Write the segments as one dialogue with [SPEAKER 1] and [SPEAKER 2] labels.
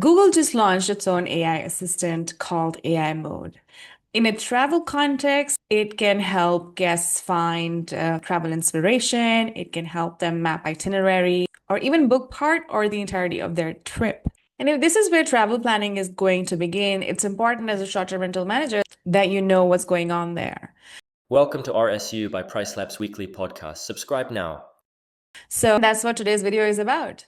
[SPEAKER 1] Google just launched its own AI assistant called AI Mode. In a travel context, it can help guests find travel inspiration, it can help them map itinerary, or even book part or the entirety of their trip. And if this is where travel planning is going to begin, it's important as a short-term rental manager that you know what's going on there.
[SPEAKER 2] Welcome to RSU by PriceLabs Weekly Podcast. Subscribe now.
[SPEAKER 1] So that's what today's video is about.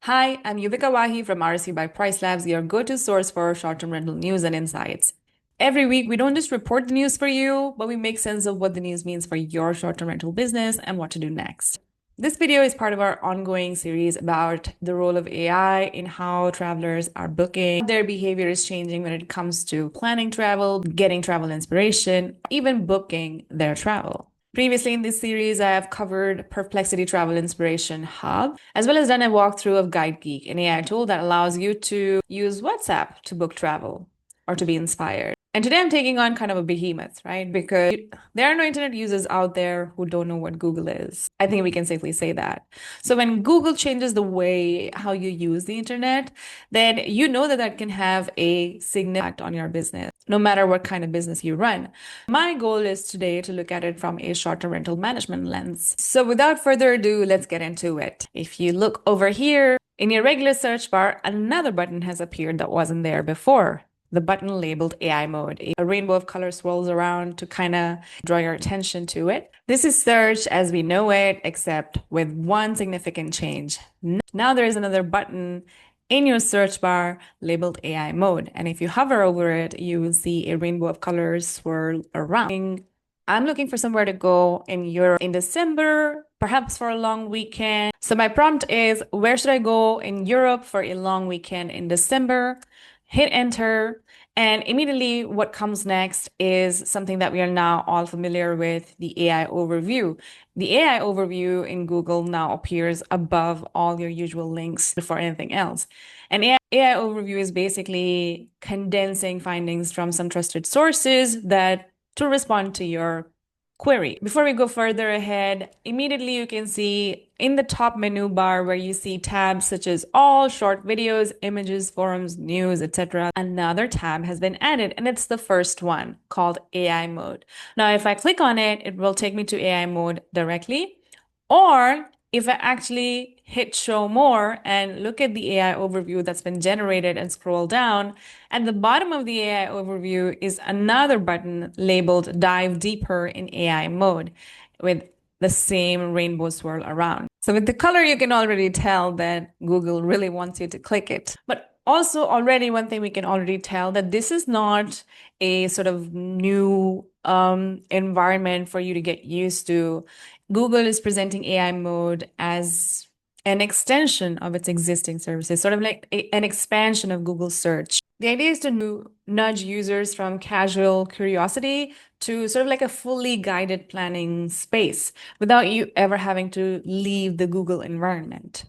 [SPEAKER 1] Hi, I'm Uvika Wahi from RSU by PriceLabs, your go-to source for short-term rental news and insights. Every week, we don't just report the news for you, but we make sense of what the news means for your short-term rental business and what to do next. This video is part of our ongoing series about the role of AI in how travelers are booking. Their behavior is changing when it comes to planning travel, getting travel inspiration, even booking their travel. Previously in this series, I have covered Perplexity Travel Inspiration Hub, as well as done a walkthrough of GuideGeek, an AI tool that allows you to use WhatsApp to book travel or to be inspired. And today I'm taking on kind of a behemoth, right? Because there are no internet users out there who don't know what Google is. I think we can safely say that. So when Google changes the way how you use the internet, then you know that that can have a significant impact on your business, no matter what kind of business you run. My goal is today to look at it from a short-term rental management lens. So without further ado, let's get into it. If you look over here in your regular search bar, another button has appeared that wasn't there before. The button labeled AI mode. A rainbow of colors swirls around to kind of draw your attention to it. This is search as we know it, except with one significant change. Now there is another button in your search bar labeled AI mode. And if you hover over it, you will see a rainbow of colors swirl around. I'm looking for somewhere to go in Europe in December, perhaps for a long weekend. So my prompt is, where should I go in Europe for a long weekend in December? Hit enter, and immediately what comes next is something that we are now all familiar with, the AI overview. The AI overview in Google now appears above all your usual links before anything else. And AI overview is basically condensing findings from some trusted sources that to respond to your query. Before we go further ahead, immediately you can see in the top menu bar where you see tabs such as all, short videos, images, forums, news, etc. Another tab has been added, and it's the first one called AI mode. Now, if I click on it, it will take me to AI mode directly, or if I actually hit show more and look at the AI overview that's been generated and scroll down, at the bottom of the AI overview is another button labeled dive deeper in AI mode with the same rainbow swirl around. So with the color, you can already tell that Google really wants you to click it. But also already one thing we can already tell that this is not a sort of new environment for you to get used to. Google is presenting AI mode as an extension of its existing services, sort of like an expansion of Google search. The idea is to nudge users from casual curiosity to sort of like a fully guided planning space without you ever having to leave the Google environment.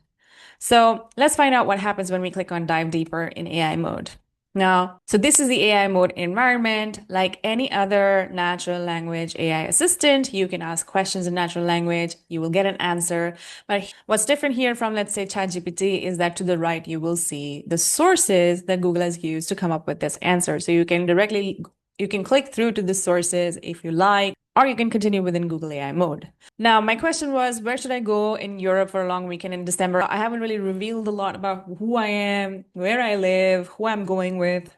[SPEAKER 1] So let's find out what happens when we click on dive deeper in AI mode. Now, so this is the AI mode environment. Like any other natural language AI assistant, you can ask questions in natural language, you will get an answer. But what's different here from, let's say, ChatGPT is that to the right, you will see the sources that Google has used to come up with this answer. So you can click through to the sources if you like, or you can continue within Google AI mode. Now, my question was, where should I go in Europe for a long weekend in December? I haven't really revealed a lot about who I am, where I live, who I'm going with.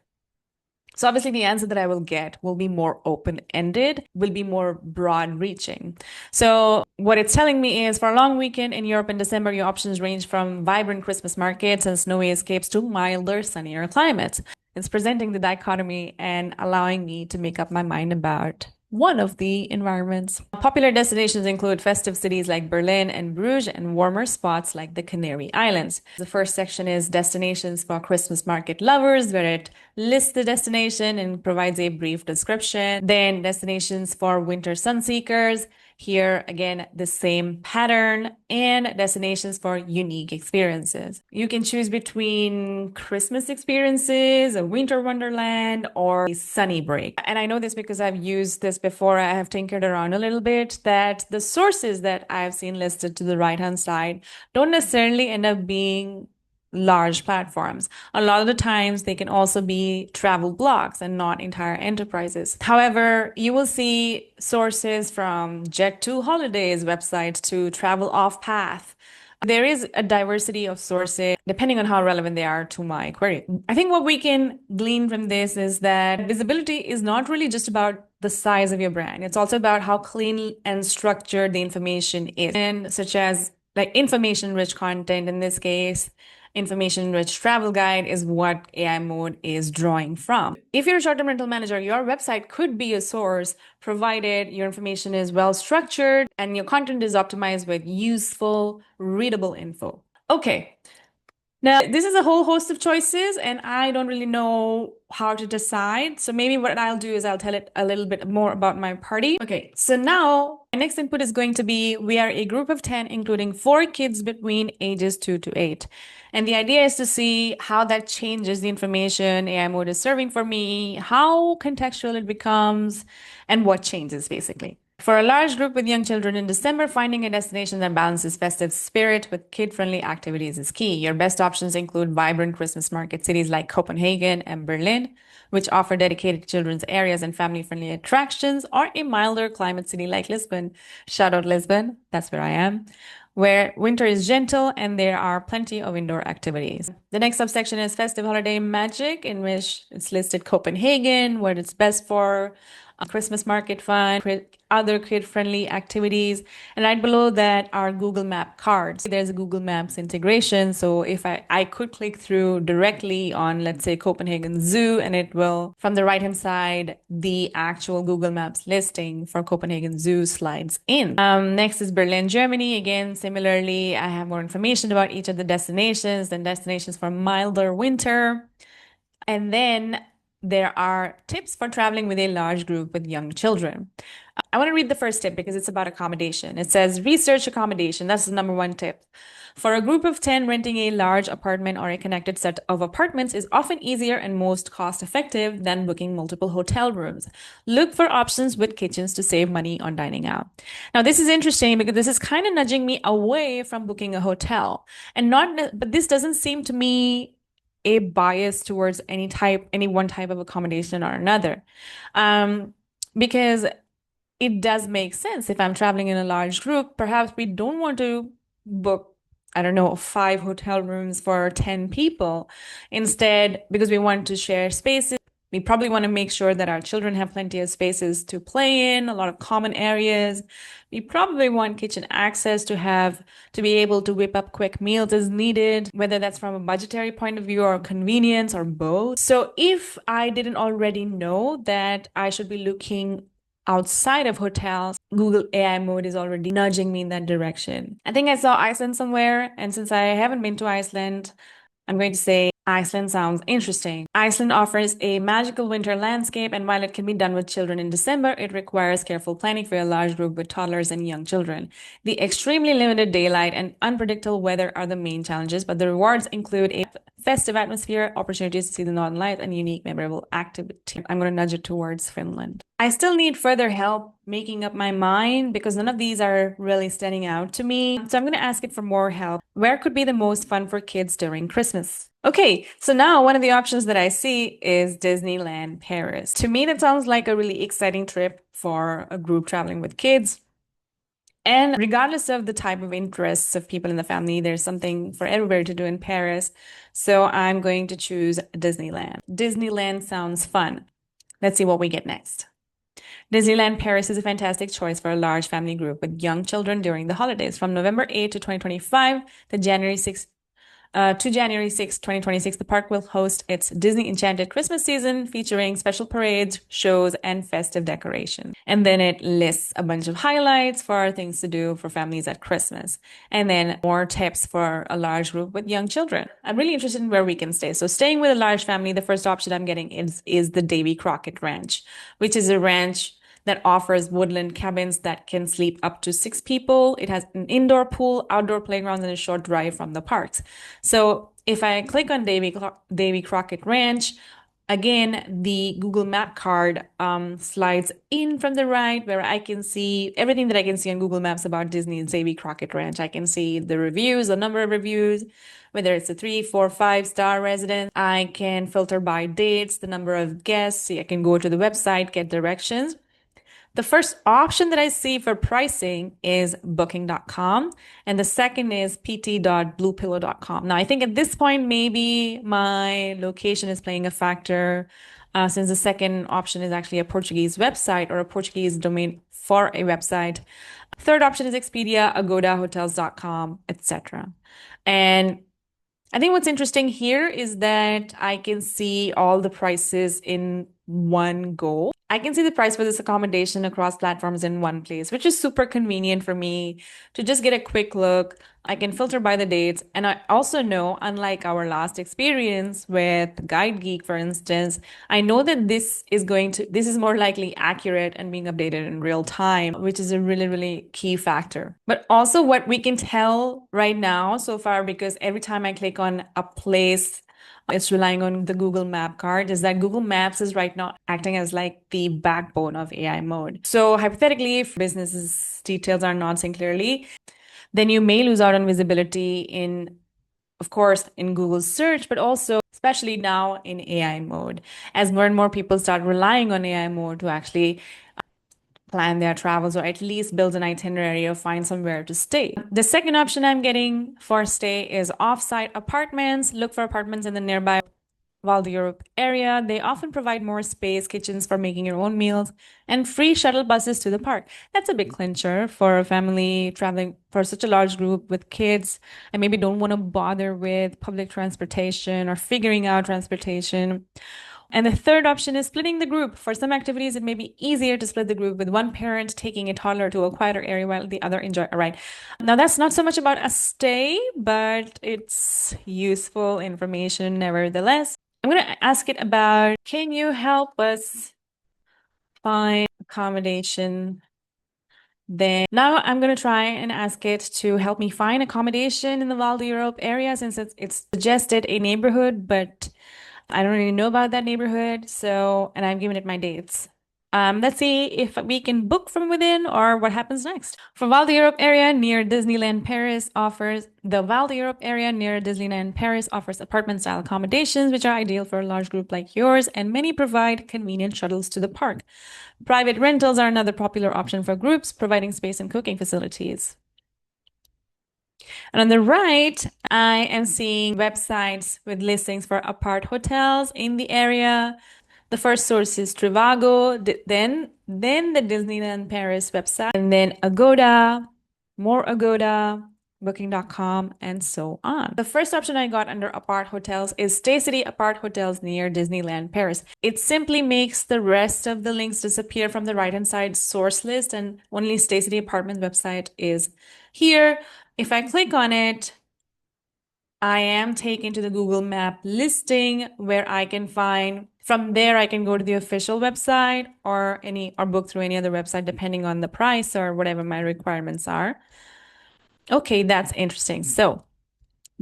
[SPEAKER 1] So obviously the answer that I will get will be more open-ended, will be more broad-reaching. So what it's telling me is for a long weekend in Europe in December, your options range from vibrant Christmas markets and snowy escapes to milder, sunnier climates. It's presenting the dichotomy and allowing me to make up my mind about one of the environments. Popular destinations include festive cities like Berlin and Bruges and warmer spots like the Canary Islands. The first section is destinations for Christmas market lovers, where it lists the destination and provides a brief description. Then destinations for winter sun seekers. Here, again, the same pattern, and destinations for unique experiences. You can choose between Christmas experiences, a winter wonderland, or a sunny break. And I know this because I've used this before. I have tinkered around a little bit, that the sources that I've seen listed to the right-hand side don't necessarily end up being large platforms. A lot of the times they can also be travel blogs and not entire enterprises. However, you will see sources from Jet2 Holidays websites to Travel Off Path. There is a diversity of sources depending on how relevant they are to my query. I think what we can glean from this is that visibility is not really just about the size of your brand. It's also about how clean and structured the information is, and such as like information-rich content in this case. Information-rich travel guide is what AI mode is drawing from. If you're a short-term rental manager, your website could be a source provided your information is well structured and your content is optimized with useful, readable info. Okay, now, this is a whole host of choices, and I don't really know how to decide. So maybe what I'll do is I'll tell it a little bit more about my party. Okay, so now my next input is going to be we are a group of 10, including 4 kids between ages 2 to 8. And the idea is to see how that changes the information AI mode is serving for me, how contextual it becomes, and what changes basically. For a large group with young children in December, finding a destination that balances festive spirit with kid-friendly activities is key. Your best options include vibrant Christmas market cities like Copenhagen and Berlin, which offer dedicated children's areas and family-friendly attractions, or a milder climate city like Lisbon. Shout out Lisbon, that's where I am, where winter is gentle and there are plenty of indoor activities. The next subsection is festive holiday magic, in which it's listed Copenhagen, what it's best for, Christmas market fun, other kid-friendly activities. And right below that are Google Map cards. There's a Google Maps integration. So if I could click through directly on, let's say, Copenhagen Zoo, and it will, from the right-hand side, the actual Google Maps listing for Copenhagen Zoo slides in. Next is Berlin, Germany. Again, similarly, I have more information about each of the destinations and destinations for milder winter. And then there are tips for traveling with a large group with young children. I want to read the first tip because it's about accommodation. It says research accommodation. That's the number one tip. For a group of 10, renting a large apartment or a connected set of apartments is often easier and most cost-effective than booking multiple hotel rooms. Look for options with kitchens to save money on dining out. Now, this is interesting because this is kind of nudging me away from booking a hotel. But this doesn't seem to me a bias towards any one type of accommodation or another. Because it does make sense. If I'm traveling in a large group, perhaps we don't want to book, I don't know, 5 hotel rooms for 10 people. Instead, because we want to share spaces, we probably want to make sure that our children have plenty of spaces to play in, a lot of common areas. We probably want kitchen access to be able to whip up quick meals as needed, whether that's from a budgetary point of view or convenience or both. So if I didn't already know that I should be looking outside of hotels, Google AI mode is already nudging me in that direction. I think I saw Iceland somewhere, and since I haven't been to Iceland, I'm going to say Iceland sounds interesting. Iceland offers a magical winter landscape, and while it can be done with children in December, it requires careful planning for a large group with toddlers and young children. The extremely limited daylight and unpredictable weather are the main challenges, but the rewards include a festive atmosphere, opportunities to see the northern lights, and unique, memorable activity. I'm going to nudge it towards Finland. I still need further help making up my mind because none of these are really standing out to me. So I'm going to ask it for more help. Where could be the most fun for kids during Christmas? Okay, so now one of the options that I see is Disneyland Paris. To me, that sounds like a really exciting trip for a group traveling with kids. And regardless of the type of interests of people in the family, there's something for everybody to do in Paris. So I'm going to choose Disneyland. Disneyland sounds fun. Let's see what we get next. Disneyland Paris is a fantastic choice for a large family group with young children during the holidays. From November 8 to 2025 to January 6, 2026, the park will host its Disney Enchanted Christmas season featuring special parades, shows, and festive decorations. And then it lists a bunch of highlights for things to do for families at Christmas. And then more tips for a large group with young children. I'm really interested in where we can stay. So staying with a large family, the first option I'm getting is the Davy Crockett Ranch, which is a ranch that offers woodland cabins that can sleep up to 6 people. It has an indoor pool, outdoor playgrounds, and a short drive from the parks. So if I click on Davy Crockett Ranch, Again, the Google Map card slides in from the right where I can see everything that I can see on Google Maps about Disney and Davy Crockett Ranch. I can see the reviews, the number of reviews, whether it's a 3, 4, 5-star residence. I can filter by dates, the number of guests. I can go to the website, get directions. The first option that I see for pricing is booking.com, and the second is pt.bluepillow.com. Now, I think at this point, maybe my location is playing a factor, since the second option is actually a Portuguese website or a Portuguese domain for a website. Third option is Expedia, Agoda, hotels.com, etc. And I think what's interesting here is that I can see all the prices in one go. I can see the price for this accommodation across platforms in one place, which is super convenient for me to just get a quick look. I can filter by the dates. And I also know, unlike our last experience with Guide Geek, for instance, I know that this is more likely accurate and being updated in real time, which is a really, really key factor. But also what we can tell right now so far, because every time I click on a place, it's relying on the Google Map card, is that Google Maps is right now acting as like the backbone of AI mode. So hypothetically, if business's details are not seen clearly, then you may lose out on visibility in, of course, in Google search, but also especially now in AI mode, as more and more people start relying on AI mode to actually plan their travels or at least build an itinerary or find somewhere to stay. The second option I'm getting for stay is offsite apartments. Look for apartments in the nearby Val d'Europe area. They often provide more space, kitchens for making your own meals, and free shuttle buses to the park. That's a big clincher for a family traveling for such a large group with kids and maybe don't want to bother with public transportation or figuring out transportation. And the third option is splitting the group. For some activities, it may be easier to split the group with one parent taking a toddler to a quieter area while the other enjoy a ride. Now, that's not so much about a stay, but it's useful information nevertheless. I'm going to ask it about, can you help us find accommodation? Then now I'm going to try and ask it to help me find accommodation in the Val d'Europe area, since it's suggested a neighborhood, but I don't really know about that neighborhood. So, and I've given it my dates. Let's see if we can book from within or what happens next. For Val d'Europe area near Disneyland Paris offers apartment style accommodations, which are ideal for a large group like yours, and many provide convenient shuttles to the park. Private rentals are another popular option for groups, providing space and cooking facilities. And on the right, I am seeing websites with listings for apart hotels in the area. The first source is Trivago, then the Disneyland Paris website, and then Agoda, more Agoda, Booking.com, and so on. The first option I got under apart hotels is Stay City Apart Hotels near Disneyland Paris. It simply makes the rest of the links disappear from the right-hand side source list, and only Stay City Apartment website is here. If I click on it, I am taken to the Google Map listing where I can find, from there I can go to the official website or book through any other website depending on the price or whatever my requirements are. Okay, that's interesting. So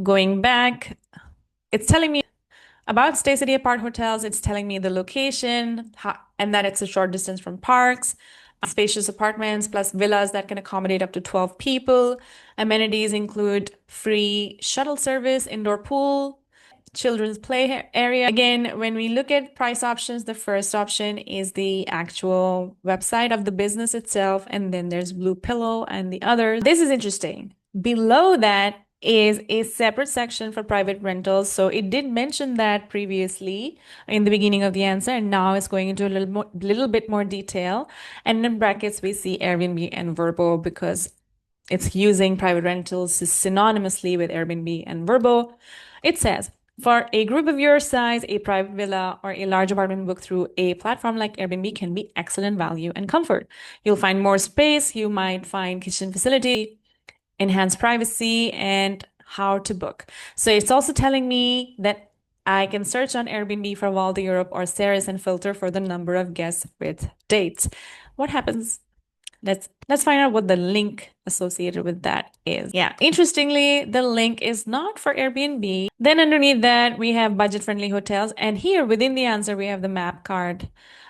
[SPEAKER 1] going back, it's telling me about Stay City Apart Hotels. It's telling me the location and that it's a short distance from parks. Spacious apartments plus villas that can accommodate up to 12 people. Amenities include free shuttle service, indoor pool, children's play area. Again, when we look at price options, the first option is the actual website of the business itself, and then there's Blue Pillow and the others. This is interesting. Below that is a separate section for private rentals. So it did mention that previously in the beginning of the answer, and now it's going into a little bit more detail. And in brackets, we see Airbnb and Vrbo because it's using private rentals synonymously with Airbnb and Vrbo. It says, for a group of your size, a private villa or a large apartment booked through a platform like Airbnb can be excellent value and comfort. You'll find more space, you might find kitchen facility, enhanced privacy, and how to book. So it's also telling me that I can search on Airbnb for Val d'Europe or Ceres and filter for the number of guests with dates. What happens Let's find out what the link associated with that is. Yeah, interestingly, the link is not for Airbnb. Then underneath that, we have budget-friendly hotels, and here within the answer, we have the map card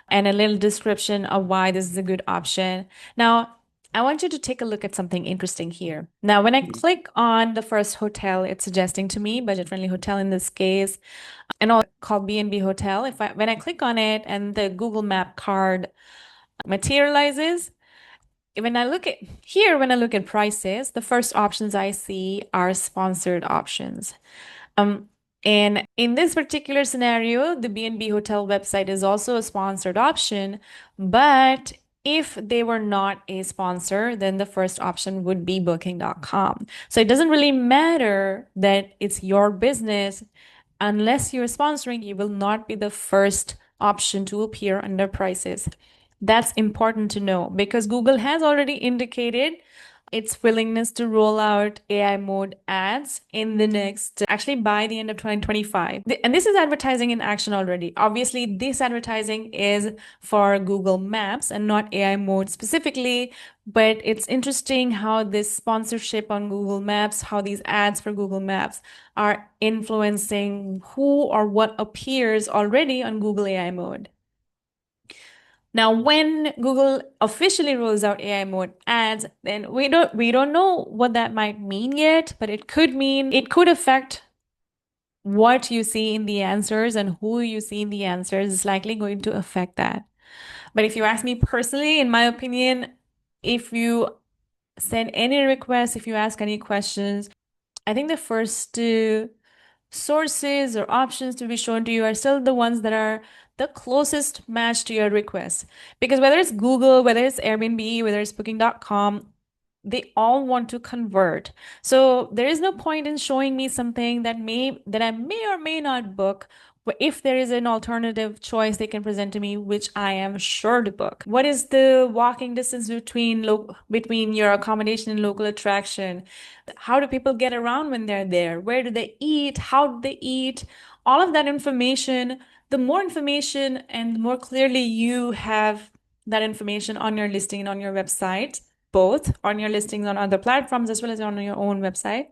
[SPEAKER 1] and a little description of why this is a good option. Now, I want you to take a look at something interesting here. Now, when I click on the first hotel, it's suggesting to me budget-friendly hotel in this case, and all called B&B Hotel. When I click on it and the Google Map card materializes, when I look at prices, the first options I see are sponsored options. Um, and in this particular scenario, the B&B Hotel website is also a sponsored option, but if they were not a sponsor, then the first option would be booking.com. So it doesn't really matter that it's your business. Unless you're sponsoring, you will not be the first option to appear under prices. That's important to know because Google has already indicated its willingness to roll out AI mode ads in the next, actually by the end of 2025. And this is advertising in action already. Obviously, this advertising is for Google Maps and not AI mode specifically, but it's interesting how this sponsorship on Google Maps, how these ads for Google Maps are influencing who or what appears already on Google AI mode. Now, when Google officially rolls out AI mode ads, then we don't know what that might mean yet, but it could affect what you see in the answers and who you see in the answers is likely going to affect that. But if you ask me personally, in my opinion, if you send any requests, if you ask any questions, I think the first sources or options to be shown to you are still the ones that are the closest match to your request. Because whether it's Google, whether it's Airbnb, whether it's booking.com, they all want to convert. So there is no point in showing me something that I may or may not book. But if there is an alternative choice they can present to me, which I am sure to book. What is the walking distance between your accommodation and local attraction? How do people get around when they're there? Where do they eat? How do they eat? All of that information, the more information and the more clearly you have that information on your listing and on your website, both on your listings on other platforms as well as on your own website,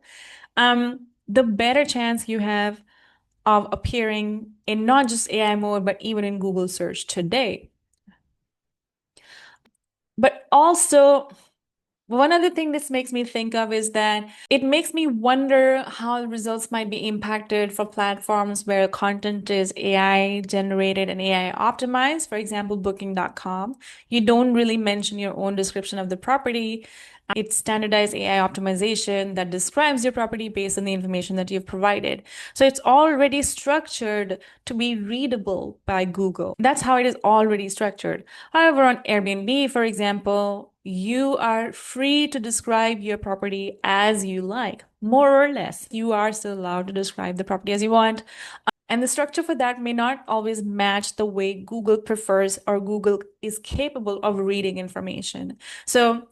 [SPEAKER 1] the better chance you have of appearing in not just AI mode, but even in Google search today. But also, one other thing this makes me think of is that it makes me wonder how results might be impacted for platforms where content is AI generated and AI optimized. For example, booking.com. You don't really mention your own description of the property. It's standardized AI optimization that describes your property based on the information that you've provided. So it's already structured to be readable by Google. That's how it is already structured. However, on Airbnb, for example, you are free to describe your property as you like, more or less. You are still allowed to describe the property as you want. And the structure for that may not always match the way Google prefers or Google is capable of reading information. So,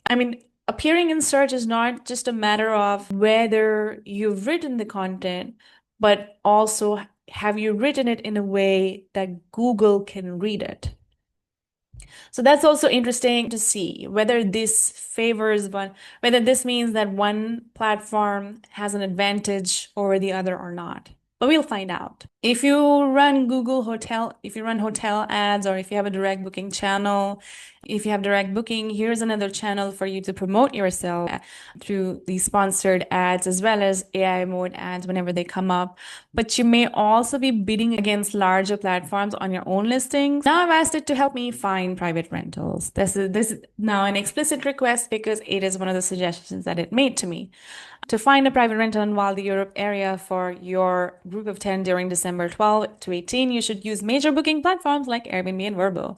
[SPEAKER 1] I mean, appearing in search is not just a matter of whether you've written the content, but also have you written it in a way that Google can read it. So that's also interesting to see whether this favors one, whether this means that one platform has an advantage over the other or not. But we'll find out. If you run if you run hotel ads, or if you have a direct booking channel, if you have direct booking, here's another channel for you to promote yourself through these sponsored ads as well as AI mode ads whenever they come up. But you may also be bidding against larger platforms on your own listings. Now I've asked it to help me find private rentals. This is now an explicit request because it is one of the suggestions that it made to me. To find a private rental in Wadi Europe area for your group of 10 during December 12 to 18, you should use major booking platforms like Airbnb and Vrbo.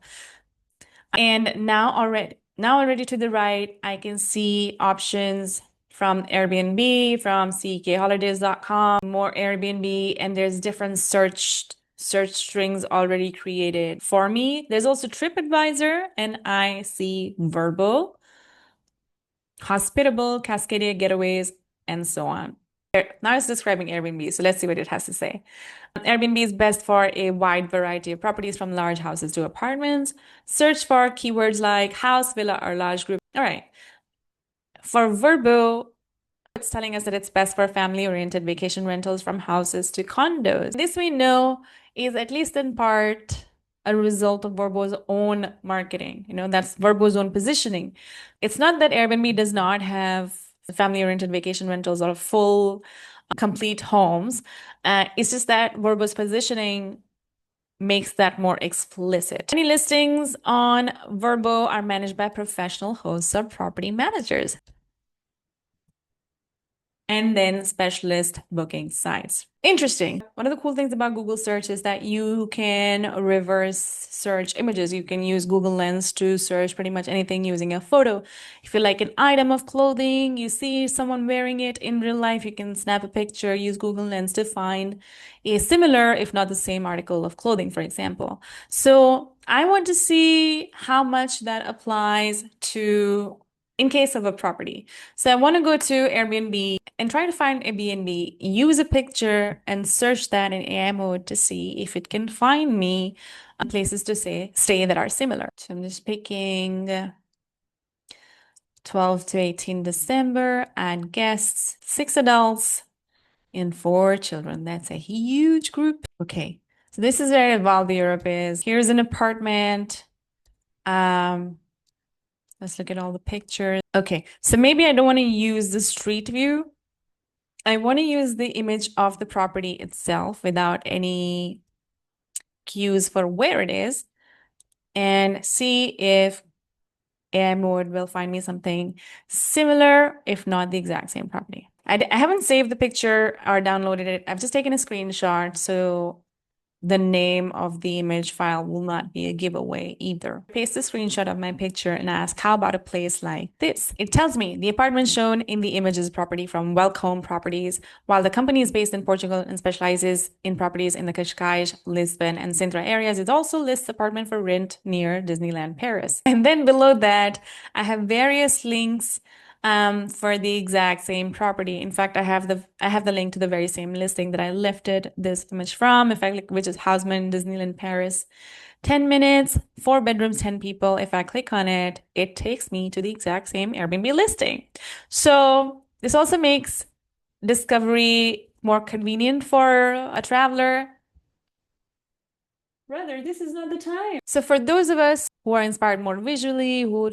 [SPEAKER 1] And now already to the right, I can see options from Airbnb, from ckholidays.com, more Airbnb, and there's different search strings already created for me. There's also TripAdvisor, and I see Vrbo, Hospitable, Cascadia Getaways, and so on. Now it's describing Airbnb, so let's see what it has to say. Airbnb is best for a wide variety of properties from large houses to apartments. Search for keywords like house, villa, or large group. All right. For Verbo, it's telling us that it's best for family-oriented vacation rentals from houses to condos. This we know is at least in part a result of Verbo's own marketing. That's Verbo's own positioning. It's not that Airbnb does not have family-oriented vacation rentals or full, complete homes. It's just that Verbo's positioning makes that more explicit. Many listings on Verbo are managed by professional hosts or property managers, and then specialist booking sites. Interesting. One of the cool things about Google search is that you can reverse search images. You can use Google Lens to search pretty much anything using a photo. If you like an item of clothing, you see someone wearing it in real life, you can snap a picture, use Google Lens to find a similar, if not the same article of clothing, for example. So I want to see how much that applies to in case of a property. So I want to go to Airbnb and try to find Airbnb, use a picture and search that in AI mode to see if it can find me places to stay that are similar. So I'm just picking 12 to 18 December, add guests, 6 adults and 4 children. That's a huge group. Okay, so this is where Val Europe is. Here's an apartment. Let's look at all the pictures. Okay, so maybe I don't want to use the street view. I want to use the image of the property itself without any cues for where it is and see if AI mode will find me something similar, if not the exact same property. I haven't saved the picture or downloaded it. I've just taken a screenshot, so the name of the image file will not be a giveaway either. Paste a screenshot of my picture and ask, how about a place like this? It tells me the apartment shown in the image is property from Welcome Properties, while the company is based in Portugal and specializes in properties in the Cascais, Lisbon, and Sintra areas. It also lists apartment for rent near Disneyland Paris. And then below that, I have various links for the exact same property. In fact, I have the link to the very same listing that I lifted this image from. If I click, which is Houseman Disneyland Paris, 10 minutes, 4 bedrooms, 10 people. If I click on it, it takes me to the exact same Airbnb listing. So this also makes discovery more convenient for a traveler. Rather, this is not the time. So for those of us who are inspired more visually, who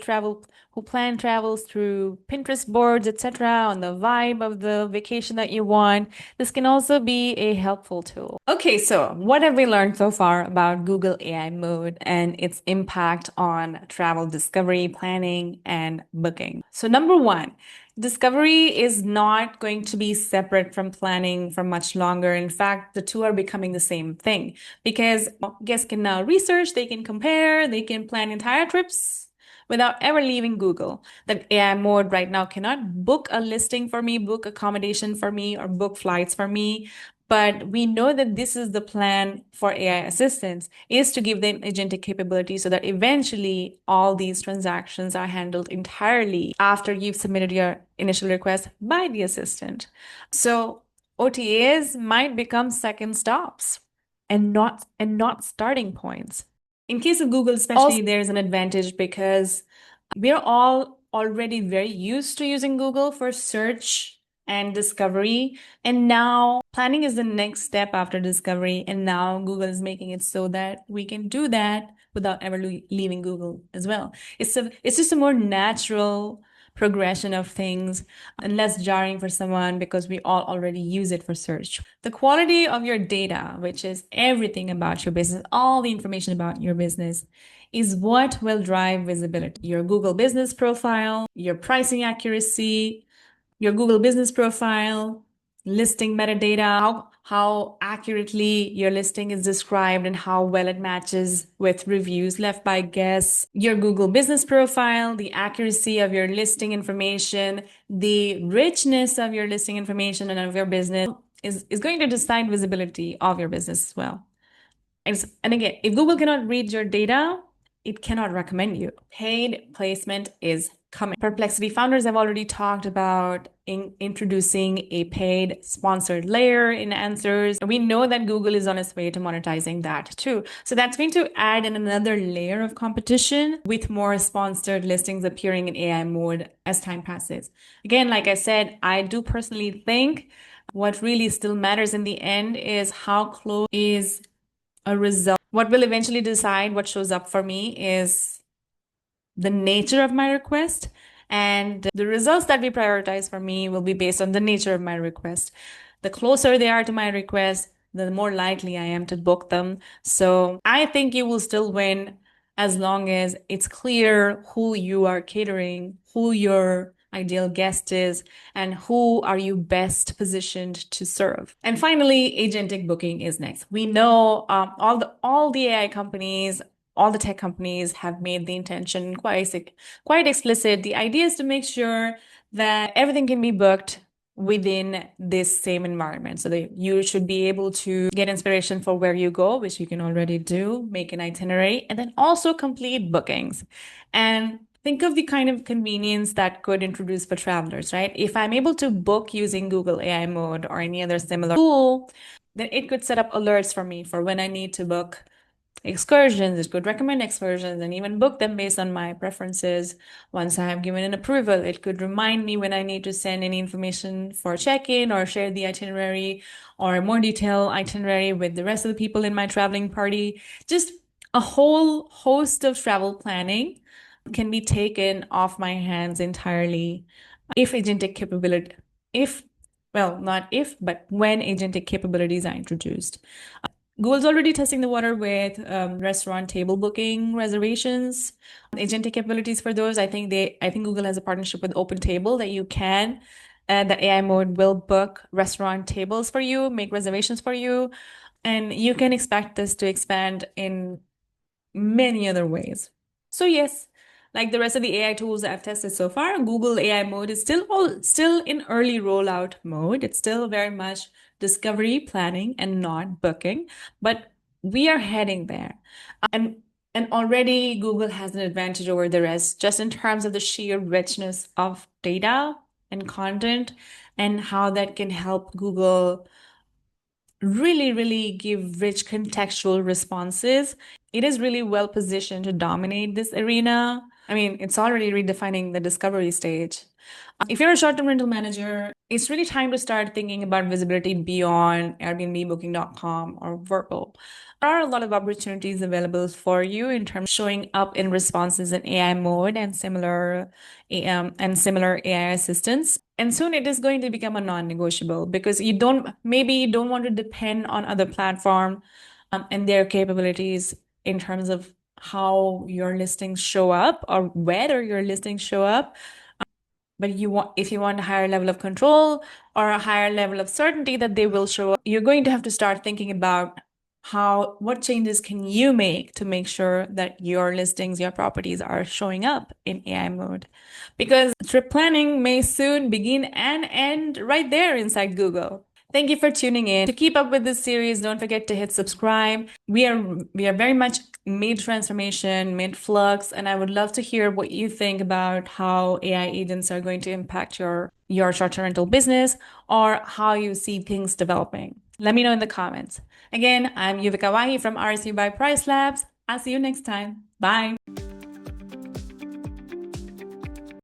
[SPEAKER 1] plan travels through Pinterest boards, etc., on the vibe of the vacation that you want, this can also be a helpful tool. Okay, so what have we learned so far about Google AI mode and its impact on travel discovery, planning, and booking? So number one, discovery is not going to be separate from planning for much longer. In fact, the two are becoming the same thing because guests can now research, they can compare, they can plan entire trips without ever leaving Google. That AI mode right now cannot book a listing for me, book accommodation for me, or book flights for me. But we know that this is the plan for AI assistants, is to give them agentic capability so that eventually all these transactions are handled entirely after you've submitted your initial request by the assistant. So OTAs might become second stops and not starting points. In case of Google, especially, there's an advantage because we're all already very used to using Google for search and discovery. And now planning is the next step after discovery. And now Google is making it so that we can do that without ever leaving Google as well. It's just a more natural progression of things and less jarring for someone because we all already use it for search. The quality of your data, which is everything about your business, all the information about your business, is what will drive visibility. Your Google business profile, your pricing accuracy, your Google business profile, listing metadata, how accurately your listing is described and how well it matches with reviews left by guests, your Google business profile, the accuracy of your listing information, the richness of your listing information and of your business is going to decide visibility of your business as well. And again, if Google cannot read your data, it cannot recommend you. Paid placement is coming. Perplexity founders have already talked about introducing a paid sponsored layer in answers. We know that Google is on its way to monetizing that too. So that's going to add in another layer of competition with more sponsored listings appearing in AI mode as time passes. Again, like I said, I do personally think what really still matters in the end is how close is a result. What will eventually decide what shows up for me is the nature of my request, and the results that we prioritize for me will be based on the nature of my request. The closer they are to my request, the more likely I am to book them. So I think you will still win as long as it's clear who you are catering, who your ideal guest is, and who are you best positioned to serve. And finally, agentic booking is next. We know all the AI companies, all the tech companies have made the intention quite explicit. The idea is to make sure that everything can be booked within this same environment. So that you should be able to get inspiration for where you go, which you can already do, make an itinerary, and then also complete bookings. And think of the kind of convenience that could introduce for travelers, right? If I'm able to book using Google AI mode or any other similar tool, then it could set up alerts for me for when I need to book excursions. It could recommend excursions and even book them based on my preferences. Once I have given an approval, it could remind me when I need to send any information for check-in or share the itinerary or a more detailed itinerary with the rest of the people in my traveling party. Just a whole host of travel planning can be taken off my hands entirely if agentic capability, if, well, not if, but when agentic capabilities are introduced. Google's already testing the water with restaurant table booking reservations, agentic capabilities for those. I think Google has a partnership with OpenTable that you can, that AI mode will book restaurant tables for you, make reservations for you, and you can expect this to expand in many other ways. So yes, like the rest of the AI tools that I've tested so far, Google AI mode is still in early rollout mode. It's still very much discovery, planning, and not booking, but we are heading there. And and already Google has an advantage over the rest, just in terms of the sheer richness of data and content and how that can help Google really give rich contextual responses. It is really well positioned to dominate this arena. I mean, it's already redefining the discovery stage. If you're a short-term rental manager, it's really time to start thinking about visibility beyond Airbnb, Booking.com, or Vrbo. There are a lot of opportunities available for you in terms of showing up in responses in AI mode and similar AI assistants. And soon it is going to become a non-negotiable because maybe you don't want to depend on other platform and their capabilities in terms of how your listings show up or whether your listings show up. But if you want a higher level of control or a higher level of certainty that they will show up, you're going to have to start thinking about what changes can you make to make sure that your listings, your properties are showing up in AI mode. Because trip planning may soon begin and end right there inside Google. Thank you for tuning in. To keep up with this series, don't forget to hit subscribe. We are very much mid-transformation, mid-flux, and I would love to hear what you think about how AI agents are going to impact your short-term rental business or how you see things developing. Let me know in the comments. Again, I'm Uvika Wahi from RSU by PriceLabs. I'll see you next time. Bye.